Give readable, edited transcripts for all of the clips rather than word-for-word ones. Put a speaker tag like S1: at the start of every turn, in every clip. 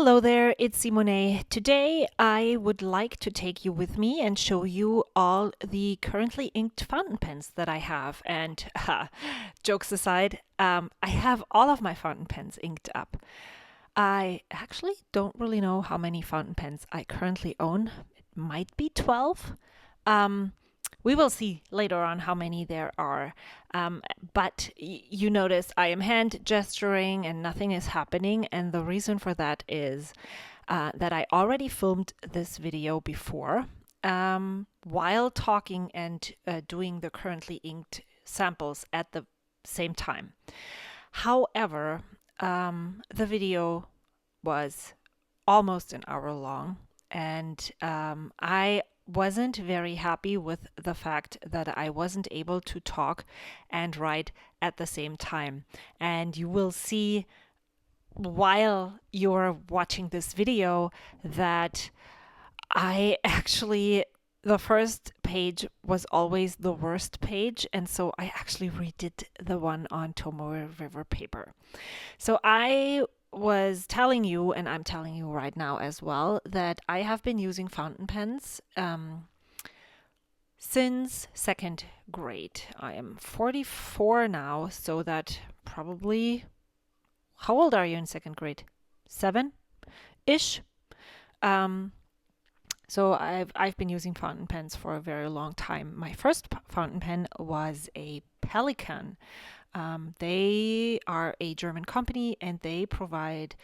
S1: Hello there, it's Simone. Today I would like to take you with me and show you all the currently inked fountain pens that I have. And jokes aside, I have all of my fountain pens inked up. I actually don't really know how many fountain pens I currently own. It might be 12. Um, we will see later on how many there are. But you notice I am hand gesturing and nothing is happening. And the reason for that is that I already filmed this video before while talking and doing the currently inked samples at the same time. However, the video was almost an hour long, and I wasn't very happy with the fact that I wasn't able to talk and write at the same time. And you will see while you're watching this video that the first page was always the worst page, and so I actually redid the one on Tomoe River paper. So I was telling you, and I'm telling you right now as well, that I have been using fountain pens since second grade. I am 44 now, so that probably, how old are you in second grade? 7-ish? So I've been using fountain pens for a very long time. My first fountain pen was a Pelikan. They are a German company and they provide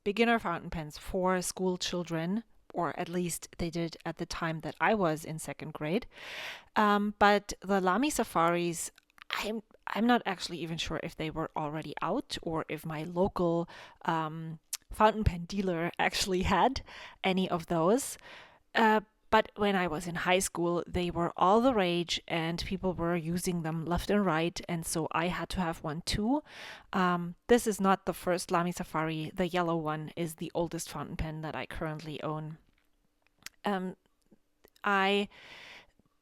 S1: beginner fountain pens for school children, or at least they did at the time that I was in second grade. But the Lamy Safaris, I'm not actually even sure if they were already out or if my local fountain pen dealer actually had any of those. But when I was in high school, they were all the rage and people were using them left and right. And so I had to have one too. This is not the first Lamy Safari. The yellow one is the oldest fountain pen that I currently own.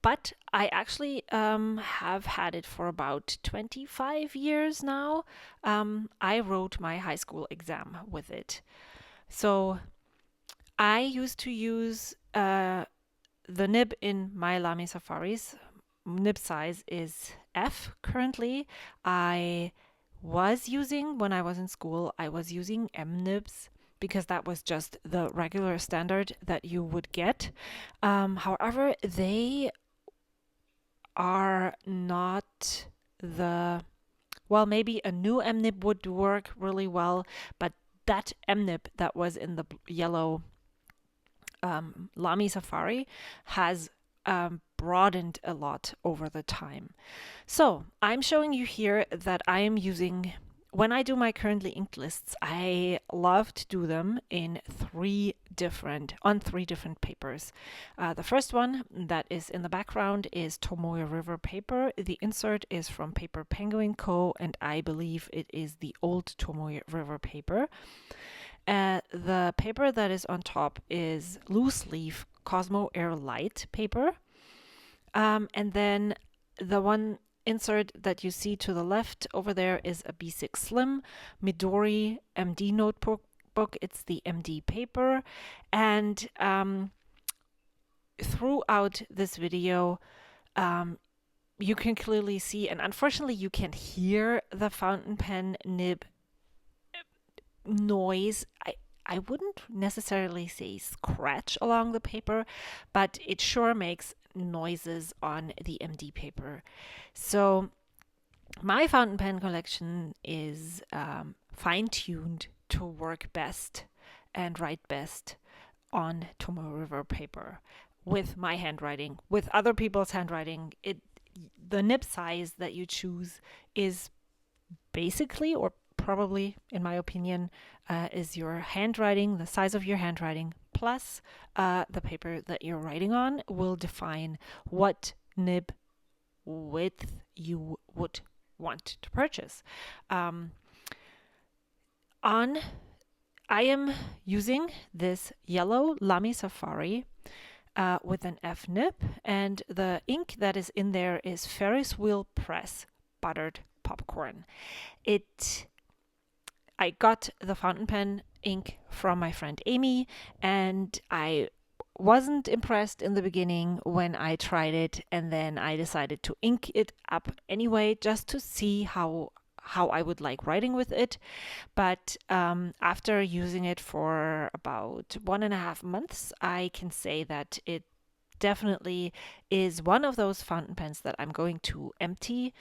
S1: But I actually have had it for about 25 years now. I wrote my high school exam with it. So I used to use the nib in my Lamy Safaris. Nib size is F currently. When I was in school, I was using M nibs because that was just the regular standard that you would get. However, they are not maybe a new M nib would work really well, but that M nib that was in the yellow Lamy Safari has broadened a lot over the time. So I'm showing you here that I am using, when I do my currently inked lists, I love to do them on three different papers. The first one that is in the background is Tomoe River paper. The insert is from Paper Penguin Co., and I believe it is the old Tomoe River paper. The paper that is on top is loose leaf Cosmo Air Light paper. And then the one insert that you see to the left over there is a B6 Slim Midori MD notebook. It's the MD paper. And throughout this video, you can clearly see, and unfortunately you can't hear the fountain pen nib noise. I wouldn't necessarily say scratch along the paper, but it sure makes noises on the MD paper. So my fountain pen collection is fine-tuned to work best and write best on Tomoe River paper with my handwriting. With other people's handwriting, the nib size that you choose is basically, or probably, in my opinion, is your handwriting, the size of your handwriting, plus the paper that you're writing on will define what nib width you would want to purchase. I am using this yellow Lamy Safari with an F nib, and the ink that is in there is Ferris Wheel Press Buttered Popcorn. I got the fountain pen ink from my friend Amy, and I wasn't impressed in the beginning when I tried it, and then I decided to ink it up anyway just to see how I would like writing with it. But after using it for about 1.5 months, I can say that it definitely is one of those fountain pens that I'm going to empty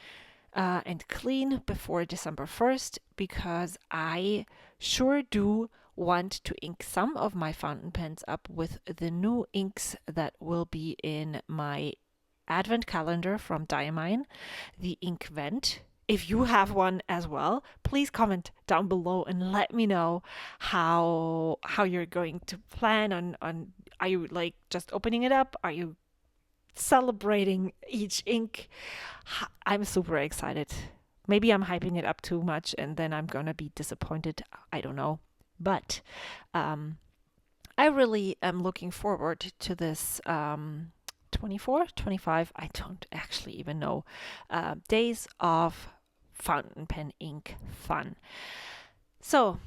S1: and clean before December 1st, because I sure do want to ink some of my fountain pens up with the new inks that will be in my advent calendar from Diamine, the Ink Vent. If you have one as well, please comment down below and let me know how you're going to plan on are you like just opening it up? Are you celebrating each ink? I'm super excited. Maybe I'm hyping it up too much and then I'm gonna be disappointed. I don't know. But I really am looking forward to this 24, 25, I don't actually even know, days of fountain pen ink fun. So,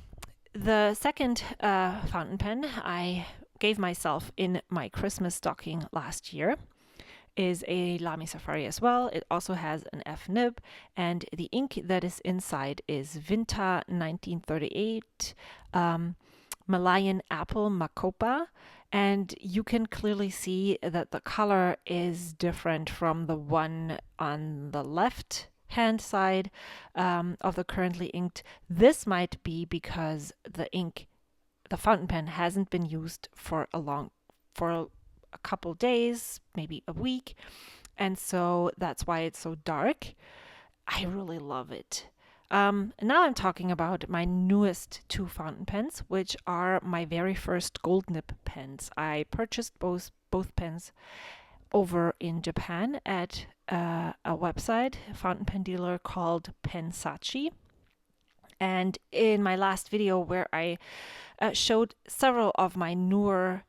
S1: the second fountain pen I gave myself in my Christmas stocking last year is a Lamy Safari as well. It also has an F nib, and the ink that is inside is Vinta 1938 Malayan Apple Macopa, and you can clearly see that the color is different from the one on the left hand side of the currently inked. This might be because the fountain pen hasn't been used for a couple days, maybe a week, and so that's why it's so dark. I really love it. Now I'm talking about my newest two fountain pens, which are my very first gold nib pens. I purchased both pens over in Japan at a website, a fountain pen dealer called Pensachi. And in my last video where I showed several of my newer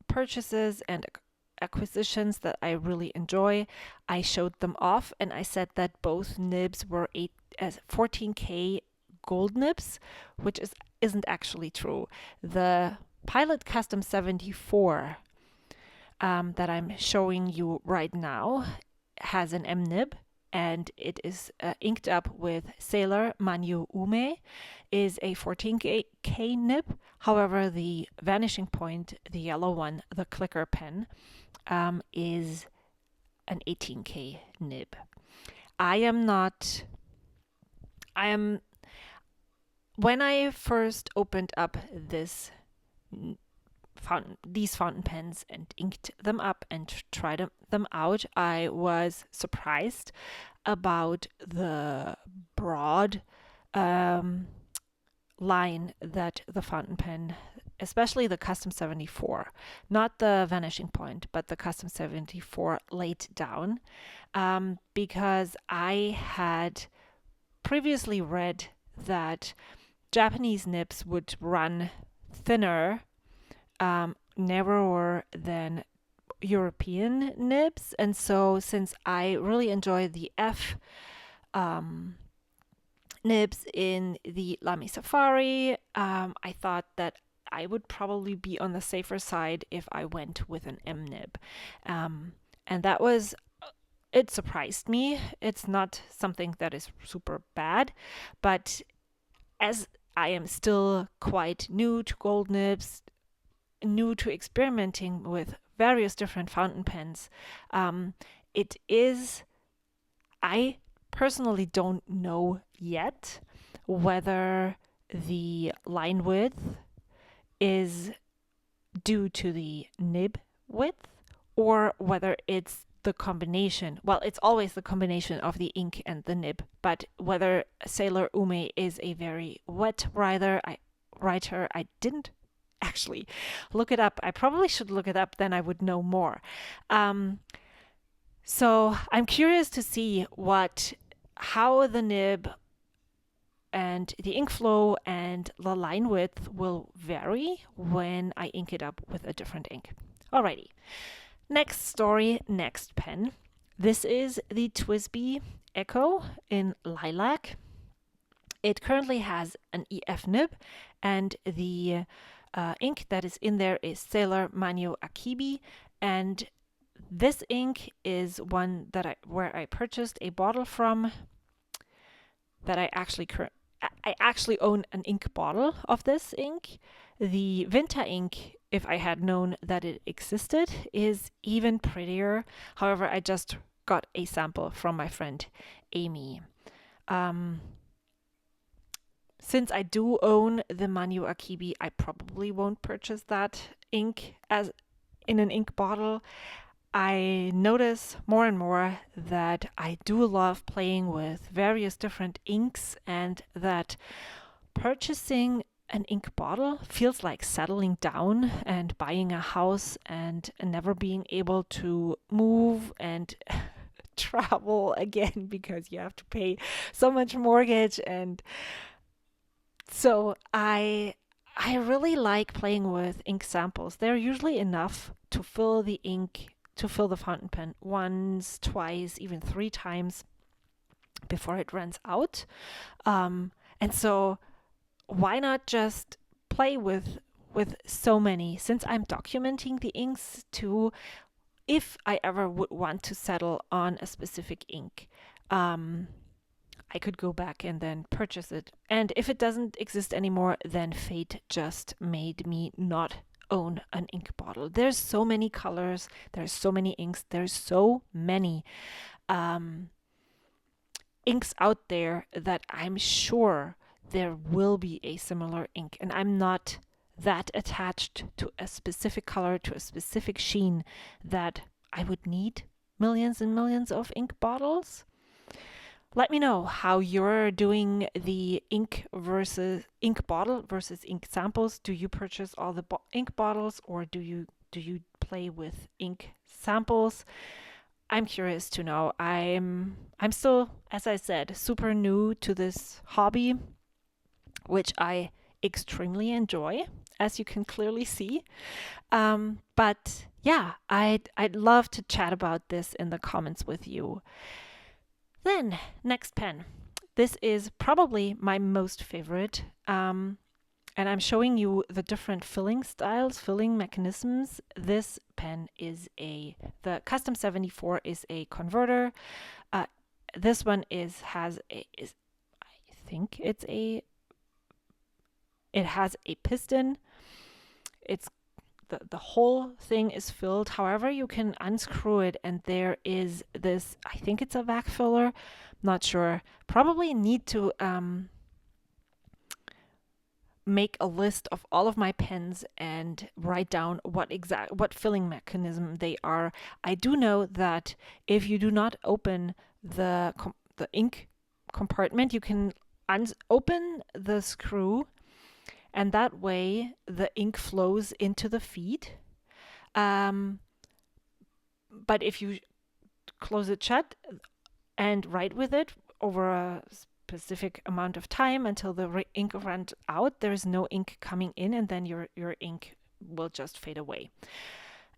S1: purchases and acquisitions that I really enjoy, I showed them off and I said that both nibs were 14K gold nibs, which isn't actually true. The Pilot Custom 74 that I'm showing you right now has an M nib, and it is inked up with Sailor Manyu Ume, is a 14K nib. However, the Vanishing Point, the yellow one, the clicker pen, is an 18K nib. When I first opened up these fountain pens and inked them up and tried them out, I was surprised about the broad line that the fountain pen, especially the Custom 74, not the Vanishing Point, but the Custom 74 laid down, because I had previously read that Japanese nibs would run thinner, narrower than European nibs, and so since I really enjoy the F nibs in the Lamy Safari, I thought that I would probably be on the safer side if I went with an M nib, and it surprised me. It's not something that is super bad, but as I am still quite new to gold nibs, new to experimenting with various different fountain pens, I personally don't know yet whether the line width is due to the nib width or whether it's the combination. Well, it's always the combination of the ink and the nib, but whether Sailor Ume is a very wet writer, I didn't actually look it up. I probably should look it up, then I would know more. So I'm curious to see how the nib and the ink flow and the line width will vary when I ink it up with a different ink. Alrighty. Next story, next pen. This is the TWSBI Eco in lilac. It currently has an EF nib and the ink that is in there is Sailor Manyo Akibi, and this ink is one that where I purchased a bottle from that I actually own an ink bottle of this ink. The Vinta ink, if I had known that it existed, is even prettier. However, I just got a sample from my friend Amy. Since I do own the Manyo Akibi, I probably won't purchase that ink as in an ink bottle. I notice more and more that I do love playing with various different inks, and that purchasing an ink bottle feels like settling down and buying a house and never being able to move and travel again because you have to pay so much mortgage. And so I really like playing with ink samples. They're usually enough to fill the ink, to fill the fountain pen once, twice, even 3 times before it runs out. And so why not just play with so many, since I'm documenting the inks too, if I ever would want to settle on a specific ink. I could go back and then purchase it. And if it doesn't exist anymore, then fate just made me not own an ink bottle. There's so many colors, there's so many inks, there's so many inks out there that I'm sure there will be a similar ink. And I'm not that attached to a specific color, to a specific sheen, that I would need millions and millions of ink bottles. Let me know how you're doing the ink bottle versus ink samples. Do you purchase all the ink bottles, or do you play with ink samples? I'm curious to know. I'm still, as I said, super new to this hobby, which I extremely enjoy, as you can clearly see. But yeah, I'd love to chat about this in the comments with you. Then, next pen. This is probably my most favorite. And I'm showing you the different filling styles, filling mechanisms. This pen is the Custom 74 is a converter. This one it has a piston. It's the whole thing is filled. However, you can unscrew it, and there is this, I think it's a vac filler, not sure. Probably need to make a list of all of my pens and write down what filling mechanism they are. I do know that if you do not open the ink compartment, you can open the screw, and that way the ink flows into the feed. But if you close it shut and write with it over a specific amount of time until the ink runs out, there is no ink coming in, and then your ink will just fade away.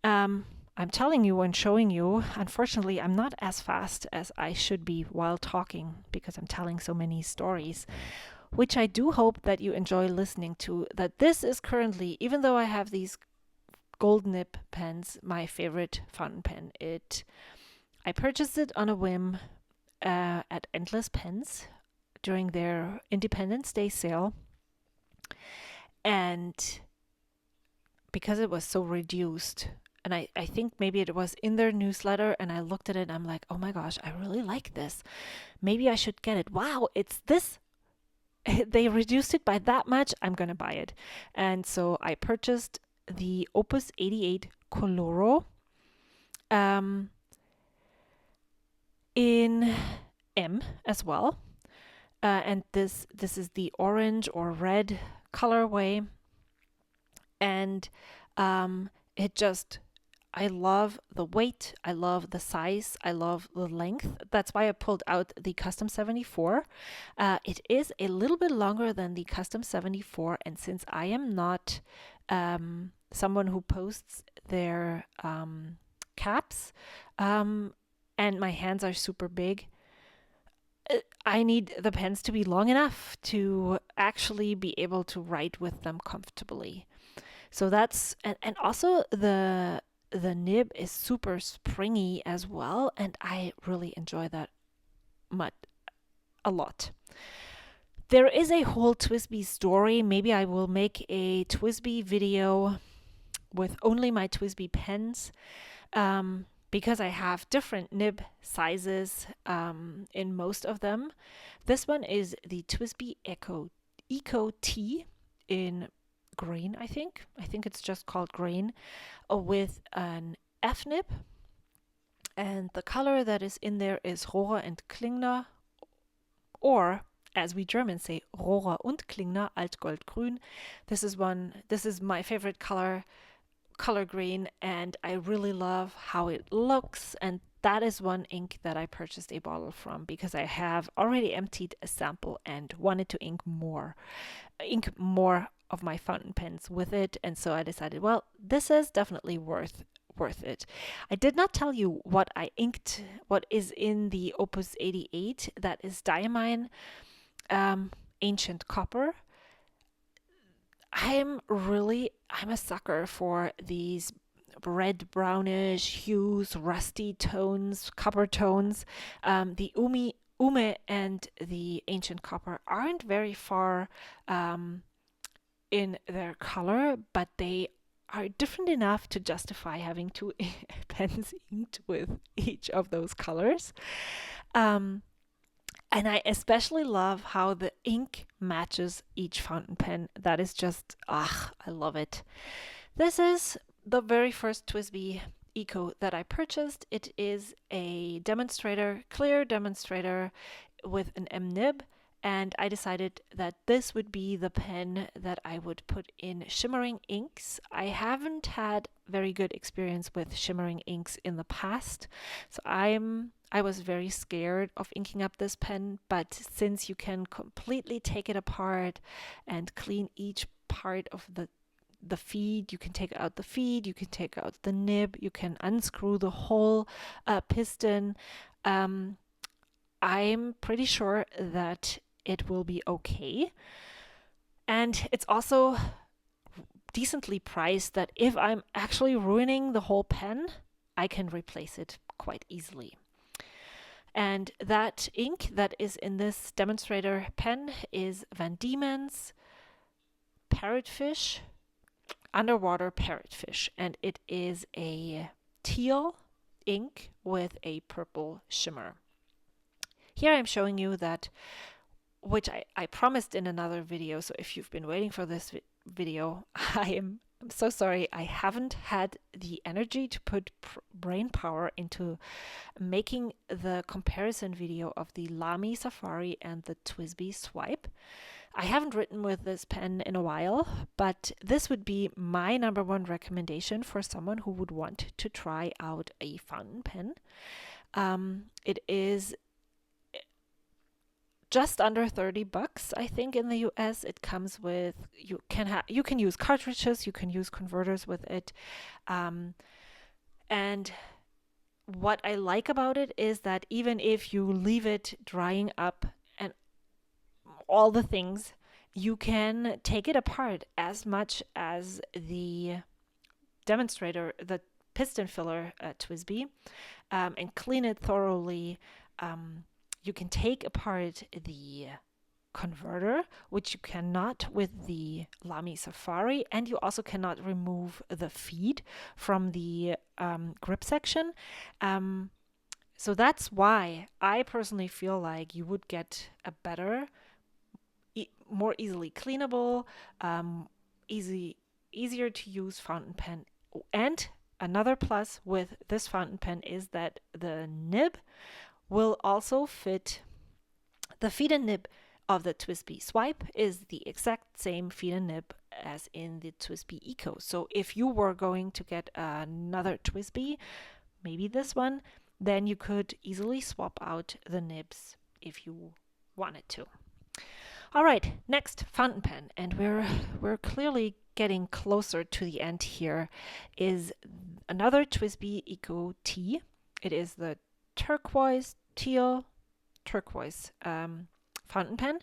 S1: I'm telling you and showing you, unfortunately, I'm not as fast as I should be while talking because I'm telling so many stories, which I do hope that you enjoy listening to. That this is currently, even though I have these gold nib pens, my favorite fountain pen. I purchased it on a whim at Endless Pens during their Independence Day sale, and because it was so reduced, and I think maybe it was in their newsletter, and I looked at it and I'm like, oh my gosh, I really like this. Maybe I should get it. Wow, it's this. They reduced it by that much. I'm going to buy it. And so I purchased the Opus 88 Coloro in M as well. And this is the orange or red colorway. And I love the weight, I love the size, I love the length. That's why I pulled out the Custom 74. It is a little bit longer than the Custom 74, and since I am not someone who posts their caps, and my hands are super big, I need the pens to be long enough to actually be able to write with them comfortably. So that's, and also the nib is super springy as well, and I really enjoy that a lot. There is a whole TWSBI story. Maybe I will make a TWSBI video with only my TWSBI pens, because I have different nib sizes in most of them. This one is the TWSBI Eco T in green, I think. I think it's just called green, with an F nib. And the color that is in there is Rohrer and Klingner, or as we Germans say, Rohrer und Klingner, Altgoldgrün. This is my favorite color green, and I really love how it looks. And that is one ink that I purchased a bottle from because I have already emptied a sample and wanted to ink more of my fountain pens with it. And so I decided, well, this is definitely worth it. I did not tell you what I inked, what is in the Opus 88. That is diamine, ancient copper. I'm a sucker for these red brownish hues, rusty tones, copper tones. The ume and the ancient copper aren't very far in their color, but they are different enough to justify having two pens inked with each of those colors. And I especially love how the ink matches each fountain pen. That is just, I love it. This is the very first TWSBI Eco that I purchased. It is a demonstrator, clear demonstrator with an M nib. And I decided that this would be the pen that I would put in shimmering inks. I haven't had very good experience with shimmering inks in the past, so I was very scared of inking up this pen, but since you can completely take it apart and clean each part of the feed, you can take out the feed, you can take out the nib, you can unscrew the whole piston. I'm pretty sure that it will be okay. And it's also decently priced that if I'm actually ruining the whole pen, I can replace it quite easily. And that ink that is in this demonstrator pen is Van Diemen's Parrotfish, underwater parrotfish, and it is a teal ink with a purple shimmer. Here I'm showing you that, which I promised in another video, so if you've been waiting for this video, I'm so sorry. I haven't had the energy to put brain power into making the comparison video of the Lamy Safari and the TWSBI Swipe. I haven't written with this pen in a while, but this would be my number one recommendation for someone who would want to try out a fountain pen. It is just under $30, I think, in the US. It comes with, you can use cartridges, you can use converters with it. And what I like about it is that even if you leave it drying up and all the things, you can take it apart as much as the demonstrator, the piston filler TWSBI, and clean it thoroughly. You can take apart the converter, which you cannot with the Lamy Safari, and you also cannot remove the feed from the grip section. So that's why I personally feel like you would get a better, more easily cleanable, easier to use fountain pen. And another plus with this fountain pen is that the nib will also fit. The feed and nib of the TWSBI Swipe is the exact same feed and nib as in the TWSBI Eco. So if you were going to get another TWSBI, maybe this one, then you could easily swap out the nibs if you wanted to. All right, next fountain pen, and we're clearly getting closer to the end here, is another TWSBI Eco T. It is the teal turquoise fountain pen,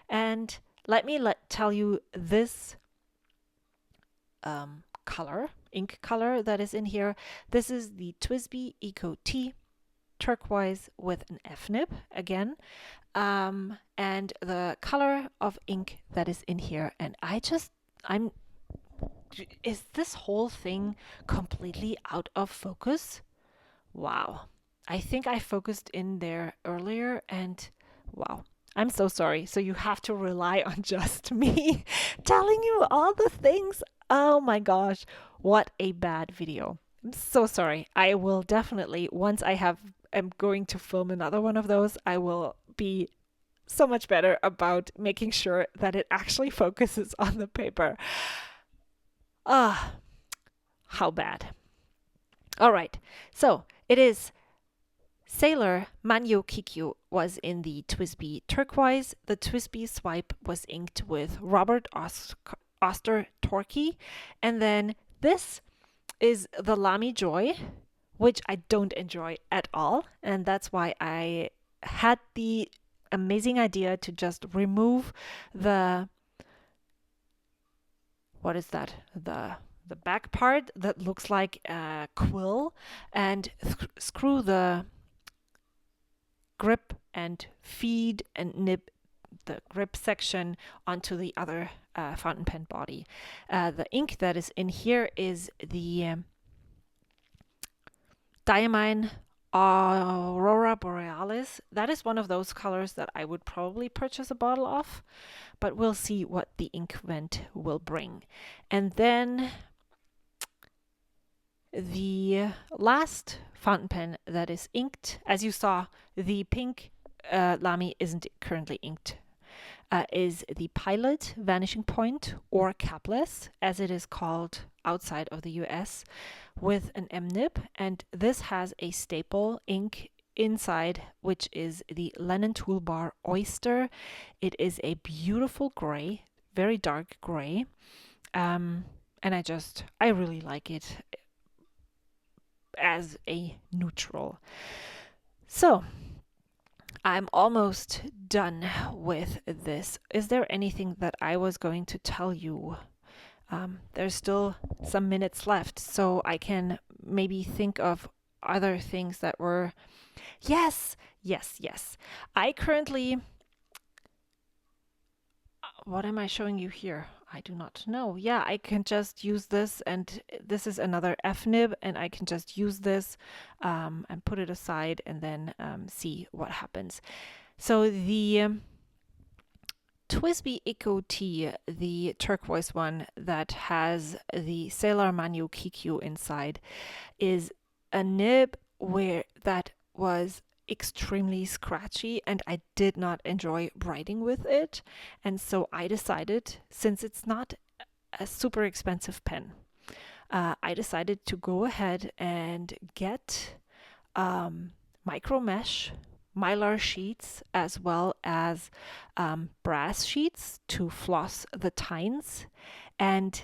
S1: and let me tell you this ink color that is in here. This is the TWSBI Eco T turquoise with an F nib again. And the color of ink that is in here. And is this whole thing completely out of focus? Wow. I think I focused in there earlier and wow. I'm so sorry. So you have to rely on just me telling you all the things. Oh my gosh. What a bad video. I'm so sorry. I will definitely, once am going to film another one of those, I will be so much better about making sure that it actually focuses on the paper. Ah, how bad. All right. So it is Sailor Manyo Kikyu was in the TWSBI turquoise. The TWSBI swipe was inked with Robert Oster Torquay. And then this is the Lamy Joy, which I don't enjoy at all. And that's why I had the amazing idea to just remove the, what is that? The back part that looks like a quill and screw the grip and feed and nib the grip section onto the other fountain pen body. The ink that is in here is the Diamine Aurora Borealis. That is one of those colors that I would probably purchase a bottle of, but we'll see what the ink vent will bring. And then the last fountain pen that is inked, as you saw, the pink Lamy isn't currently inked, is the Pilot Vanishing Point, or capless, as it is called outside of the US, with an M nib. And this has a staple ink inside, which is the Lennon Toolbar Oyster. It is a beautiful gray, very dark gray. And I really like it as a neutral. So I'm almost done with this. Is there anything that I was going to tell you? There's still some minutes left, so I can maybe think of other things that were... Yes. I currently... What am I showing you here? I do not know. Yeah, I can just use this, and this is another F nib, and I can just use this and put it aside and then see what happens. So the TWSBI Eco T, the turquoise one that has the Sailor Manyo Kikyu inside, is a nib that was extremely scratchy and I did not enjoy writing with it. And so I decided, since it's not a super expensive pen, I decided to go ahead and get micro mesh mylar sheets as well as brass sheets to floss the tines. And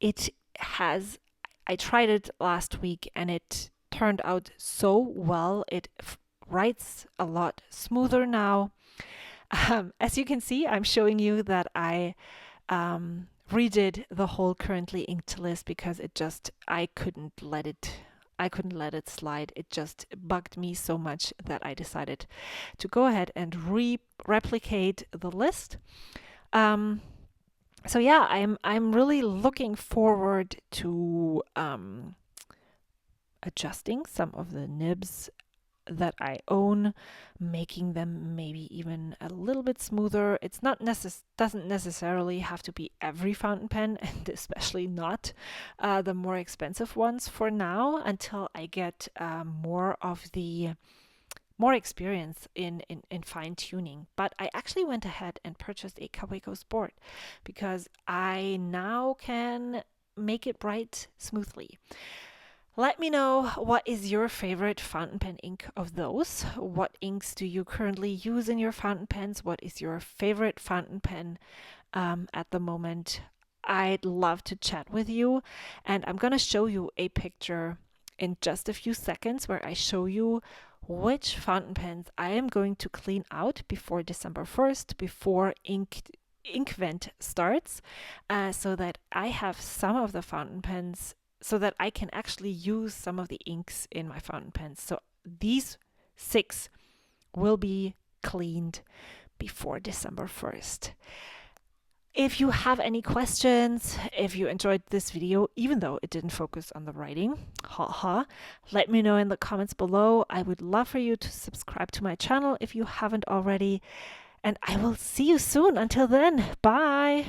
S1: I tried it last week and it turned out so well. It writes a lot smoother now. As you can see, I'm showing you that I redid the whole currently inked list because I couldn't let it slide. It just bugged me so much that I decided to go ahead and replicate the list. So yeah, I'm really looking forward to adjusting some of the nibs that I own, making them maybe even a little bit smoother. It's not doesn't necessarily have to be every fountain pen, and especially not the more expensive ones for now, until I get more experience in fine tuning. But I actually went ahead and purchased a Kaweco Sport because I now can make it write smoothly. Let me know, what is your favorite fountain pen ink of those? What inks do you currently use in your fountain pens? What is your favorite fountain pen at the moment? I'd love to chat with you, and I'm going to show you a picture in just a few seconds where I show you which fountain pens I am going to clean out before December 1st, before ink ink vent starts, so that I have some of the fountain pens, so that I can actually use some of the inks in my fountain pens. So these 6 will be cleaned before December 1st. If you have any questions, if you enjoyed this video, even though it didn't focus on the writing, let me know in the comments below. I would love for you to subscribe to my channel if you haven't already. And I will see you soon. Until then, bye.